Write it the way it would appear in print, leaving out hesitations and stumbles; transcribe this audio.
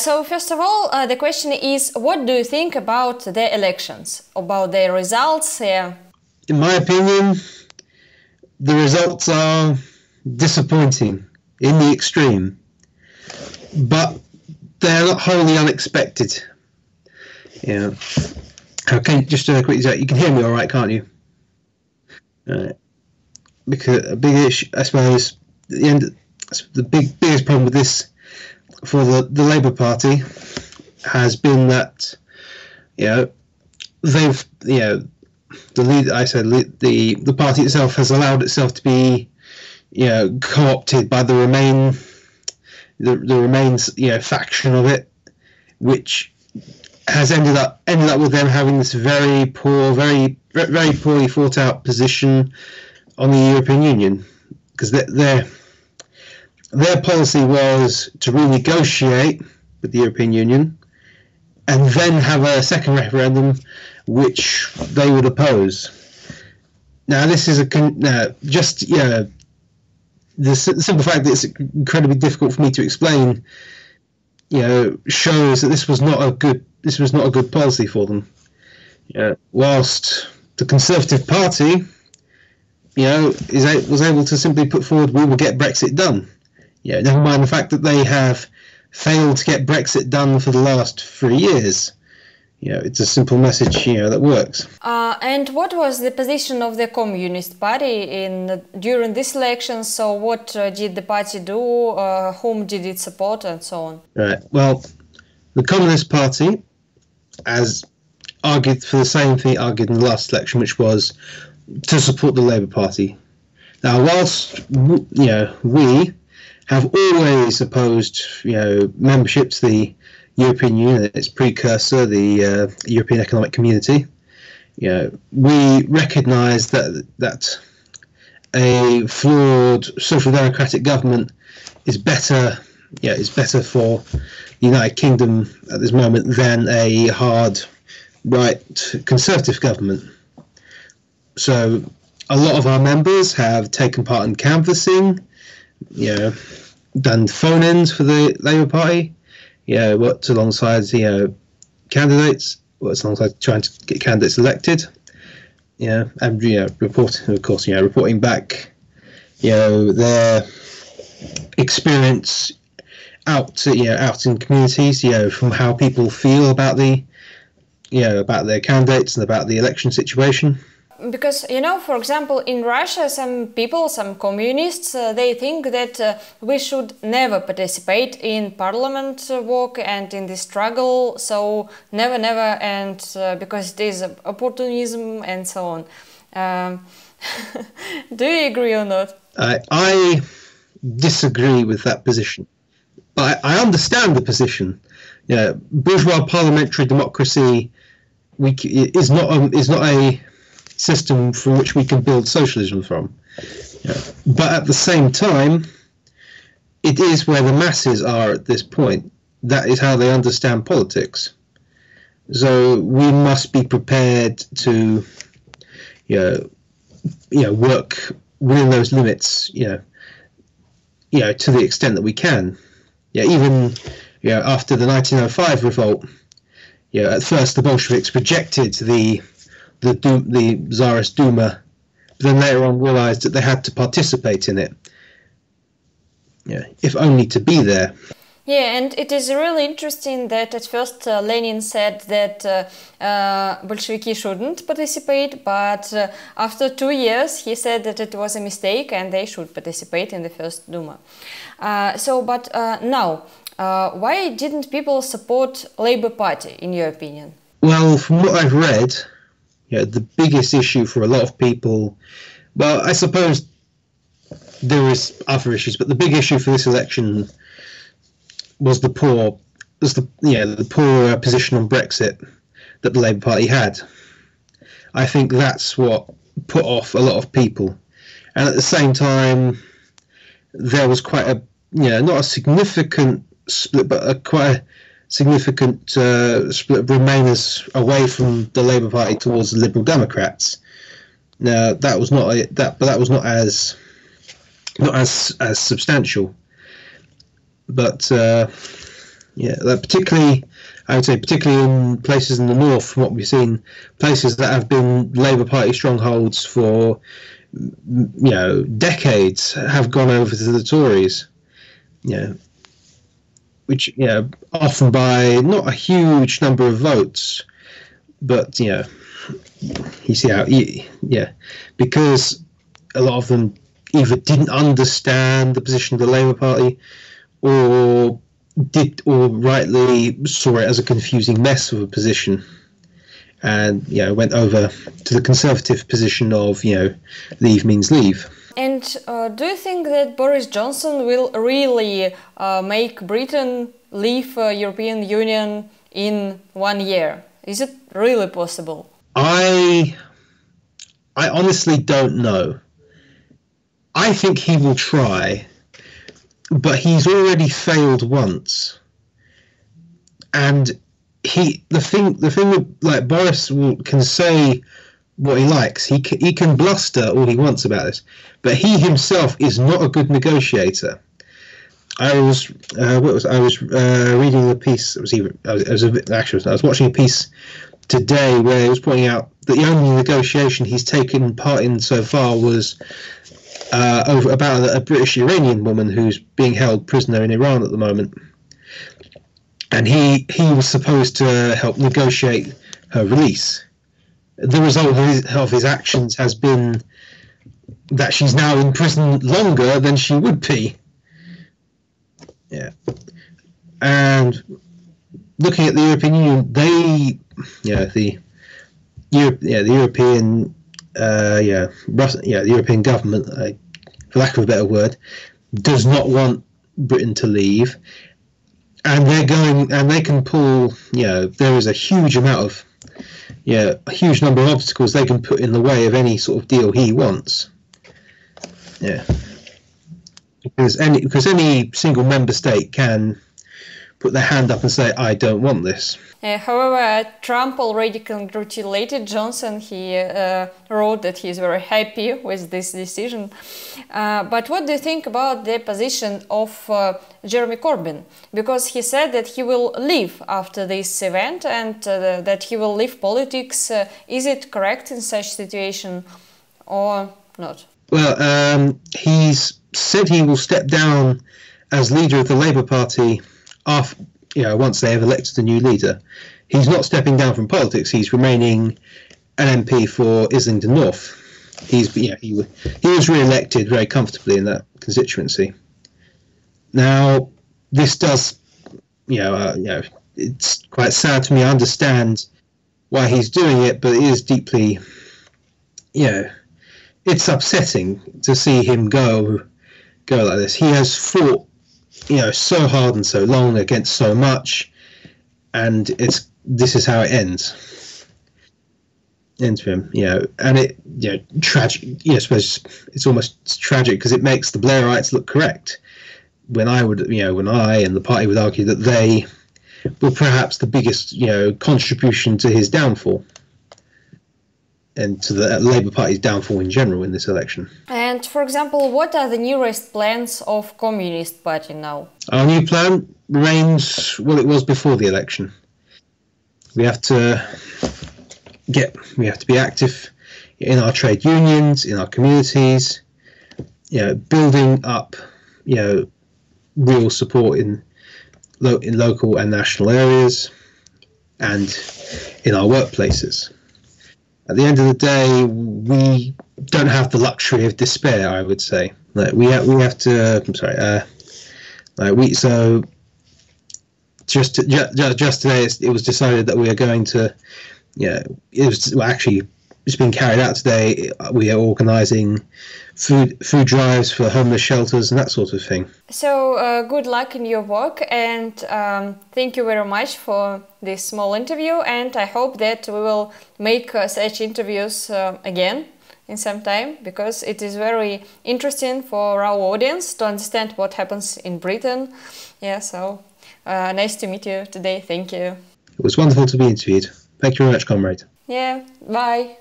So first of all, the question is, what do you think about the elections, about their results? In my opinion, the results are disappointing in the extreme, but they're not wholly unexpected. Yeah. Okay, just a quick example. You can hear me all right, can't you? Because a big issue, I suppose, at the end, the biggest problem with this for the Labour Party has been that, they've, the lead, I said, the party itself has allowed itself to be, co-opted by the Remains, faction of it, which has ended up with them having this very poor, very poorly thought out position on the European Union, because their policy was to renegotiate with the European Union and then have a second referendum which they would oppose. Now, this is the simple fact that it's incredibly difficult for me to explain, shows that this was not a good policy for them. Whilst the Conservative Party, was able to simply put forward, we will get Brexit done. Never mind the fact that they have failed to get Brexit done for the last 3 years. It's a simple message, that works. And what was the position of the Communist Party during this election? So what did the party do? Whom did it support, and so on? Right. Well, the Communist Party has argued for the same thing argued in the last election, which was to support the Labour Party. Now, whilst we have always opposed membership to the European Union, its precursor, the European Economic Community, we recognise that a flawed social democratic government is better for the United Kingdom at this moment than a hard right conservative government. So a lot of our members have taken part in canvassing, done phone-ins for the Labour Party, worked alongside candidates, worked alongside trying to get candidates elected, and reporting back their experience out in communities, from how people feel about about their candidates and about the election situation. Because, for example, in Russia, some people, some communists, they think that we should never participate in parliament work and in the struggle, so never, and because it is opportunism and so on. Do you agree or not? I disagree with that position. But I understand the position. Bourgeois parliamentary democracy is not a system from which we can build socialism from. But at the same time, it is where the masses are at this point. That is how they understand politics. So we must be prepared to work within those limits, to the extent that we can. Even after the 1905 revolt, at first the Bolsheviks rejected the Tsarist Duma, but then later on realized that they had to participate in it, if only to be there. Yeah, and it is really interesting that at first Lenin said that Bolsheviki shouldn't participate, but after 2 years he said that it was a mistake and they should participate in the first Duma. Now, why didn't people support Labour Party, in your opinion? Well, from what I've read, the biggest issue for a lot of people, well, I suppose there is other issues, but the big issue for this election was the poor position on Brexit that the Labour Party had. I think that's what put off a lot of people, and at the same time, there was quite a not a significant split, but quite a significant split of Remainers away from the Labour Party towards the Liberal Democrats. Now that was not as substantial. But Yeah, like particularly, I would say, particularly in places in the north, from what we've seen, places that have been Labour Party strongholds for, decades, have gone over to the Tories. Which often by not a huge number of votes, but you see how because a lot of them either didn't understand the position of the Labour Party, or rightly saw it as a confusing mess of a position, and went over to the Conservative position of leave means leave. And do you think that Boris Johnson will really make Britain leave European Union in 1 year? Is it really possible? I honestly don't know. I think he will try, but he's already failed once. And the thing with, like, Boris can say what he likes. He can bluster all he wants about this, but he himself is not a good negotiator. I was reading a piece. I was watching a piece today where he was pointing out that the only negotiation he's taken part in so far was about a British Iranian woman who's being held prisoner in Iran at the moment, and he was supposed to help negotiate her release. The result of his actions has been that she's now in prison longer than she would be. Yeah, and looking at the European Union, the European government, for lack of a better word, does not want Britain to leave, and they can pull. There is a huge amount of a huge number of obstacles they can put in the way of any sort of deal he wants. Yeah. Because any single member state can put their hand up and say, I don't want this. However, Trump already congratulated Johnson. He wrote that he is very happy with this decision. But what do you think about the position of Jeremy Corbyn? Because he said that he will leave after this event and that he will leave politics. Is it correct in such situation or not? Well, he's said he will step down as leader of the Labour Party after, once they have elected a new leader. He's not stepping down from politics. He's remaining an MP for Islington North. He was re-elected very comfortably in that constituency. Now, this does, it's quite sad to me. I understand why he's doing it, but it is deeply, it's upsetting to see him go like this. He has fought, so hard and so long against so much, and this is how it ends for him. And it, tragic. I suppose it's almost tragic because it makes the Blairites look correct. When I and the party would argue that they were perhaps the biggest, contribution to his downfall, and to the Labour Party's downfall in general in this election. And, for example, what are the newest plans of Communist Party now? Our new plan remains what it was before the election. We have to be active in our trade unions, in our communities, building up, real support in local and national areas, and in our workplaces. At the end of the day, we don't have the luxury of despair, I would say. We have to. I'm sorry. So just today, it was decided that we are going to. It's been carried out today. We are organising food drives for homeless shelters and that sort of thing. So good luck in your work, and thank you very much for this small interview, and I hope that we will make such interviews again in some time, because it is very interesting for our audience to understand what happens in Britain. So nice to meet you today. Thank you. It was wonderful to be interviewed. Thank you very much, comrade. Bye.